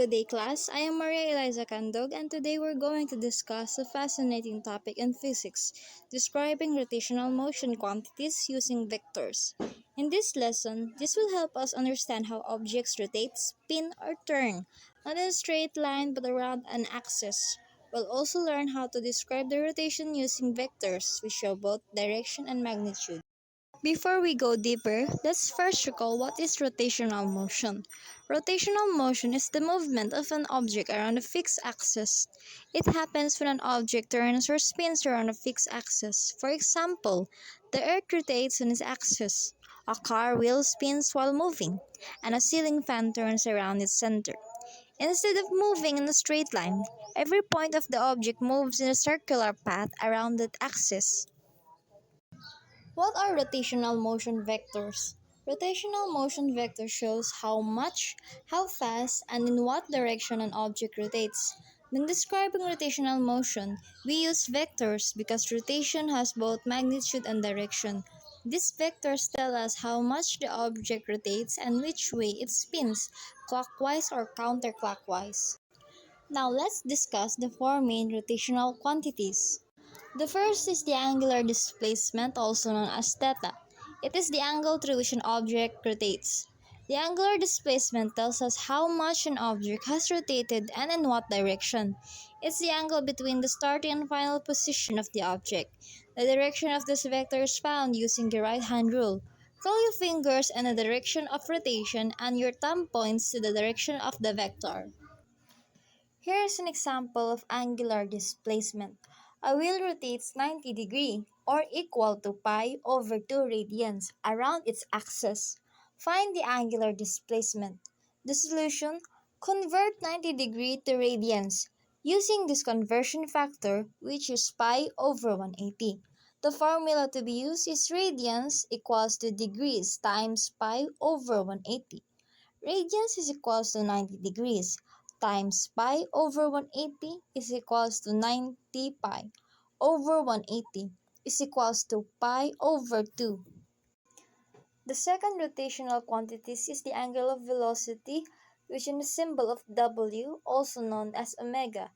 Good day, class. I am Maria Eliza Candog, and today we're going to discuss a fascinating topic in physics, describing rotational motion quantities using vectors. In this lesson, this will help us understand how objects rotate, spin, or turn, not in a straight line but around an axis. We'll also learn how to describe the rotation using vectors, which show both direction and magnitude. Before we go deeper, let's first recall what is rotational motion. Rotational motion is the movement of an object around a fixed axis. It happens when an object turns or spins around a fixed axis. For example, the Earth rotates on its axis, a car wheel spins while moving, and a ceiling fan turns around its center. Instead of moving in a straight line, every point of the object moves in a circular path around that axis. What are rotational motion vectors? Rotational motion vector shows how much, how fast, and in what direction an object rotates. When describing rotational motion, we use vectors because rotation has both magnitude and direction. These vectors tell us how much the object rotates and which way it spins, clockwise or counterclockwise. Now let's discuss the four main rotational quantities. The first is the angular displacement, also known as theta. It is the angle through which an object rotates. The angular displacement tells us how much an object has rotated and in what direction. It's the angle between the starting and final position of the object. The direction of this vector is found using the right-hand rule. Curl your fingers in the direction of rotation and your thumb points to the direction of the vector. Here is an example of angular displacement. A wheel rotates 90 degrees, or equal to pi over 2 radians, around its axis. Find the angular displacement. The solution: convert 90 degrees to radians, using this conversion factor, which is pi over 180. The formula to be used is radians equals to degrees times pi over 180. Radians is equals to 90 degrees times pi over 180 is equals to 90 pi over 180 is equals to pi over 2. The second rotational quantity is the angular velocity, which is the symbol of W, also known as omega.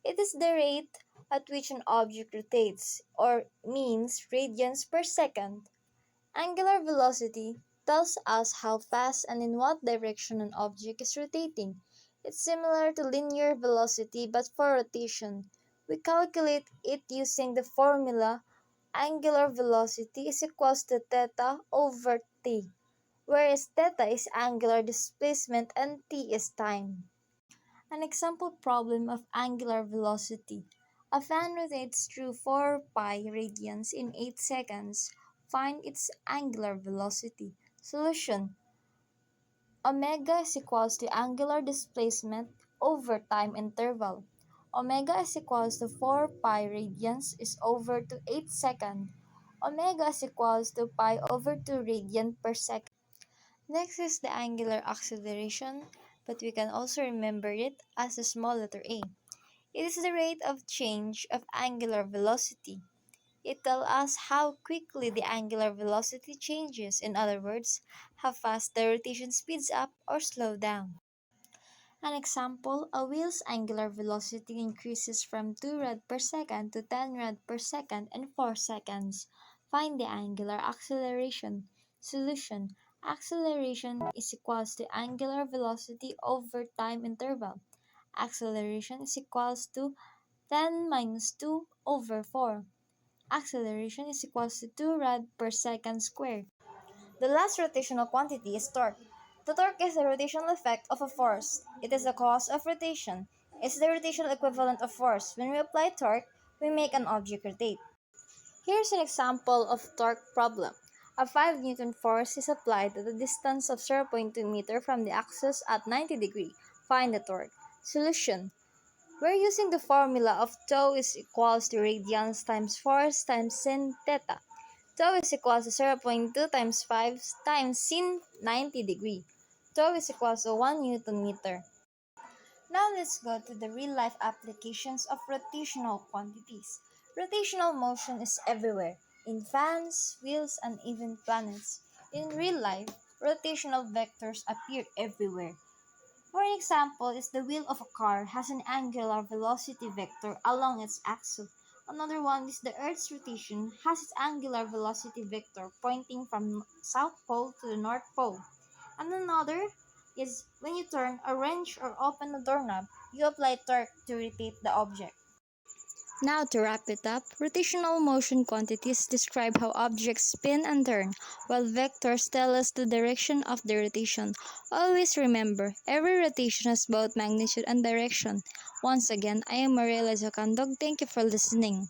It is the rate at which an object rotates, or means radians per second. Angular velocity tells us how fast and in what direction an object is rotating. It's similar to linear velocity but for rotation. We calculate it using the formula angular velocity is equals to theta over t, whereas theta is angular displacement and t is time. An example problem of angular velocity. A fan rotates through 4 pi radians in 8 seconds. Find its angular velocity. Solution: omega is equals to angular displacement over time interval. Omega is equals to 4 pi radians is over to 8 seconds. Omega is equals to pi over 2 radian per second. Next is the angular acceleration, but we can also remember it as the small letter a. It is the rate of change of angular velocity. It tells us how quickly the angular velocity changes, in other words, how fast the rotation speeds up or slows down. An example: a wheel's angular velocity increases from 2 rad per second to 10 rad per second in 4 seconds. Find the angular acceleration. Solution: acceleration is equals to angular velocity over time interval. Acceleration is equals to 10 minus 2 over 4. Acceleration is equals to 2 rad per second squared. The last rotational quantity is torque. The torque is the rotational effect of a force. It is the cause of rotation. It's the rotational equivalent of force. When we apply torque, we make an object rotate. Here's an example of torque problem. A 5 Newton force is applied at a distance of 0.2 meter from the axis at 90 degrees. Find the torque. Solution: we're using the formula of tau is equals to radians times force times sin theta. Tau is equals to 0.2 times 5 times sin 90 degree. Tau is equals to 1 Newton meter. Now let's go to the real-life applications of rotational quantities. Rotational motion is everywhere, in fans, wheels, and even planets. In real life, rotational vectors appear everywhere. For example, is the wheel of a car has an angular velocity vector along its axle. Another one is the Earth's rotation has its angular velocity vector pointing from South Pole to the North Pole. And another is when you turn a wrench or open a doorknob, you apply torque to rotate the object. Now, to wrap it up, rotational motion quantities describe how objects spin and turn, while vectors tell us the direction of the rotation. Always remember, every rotation has both magnitude and direction. Once again, I am Mariela Zacandog. Thank you for listening.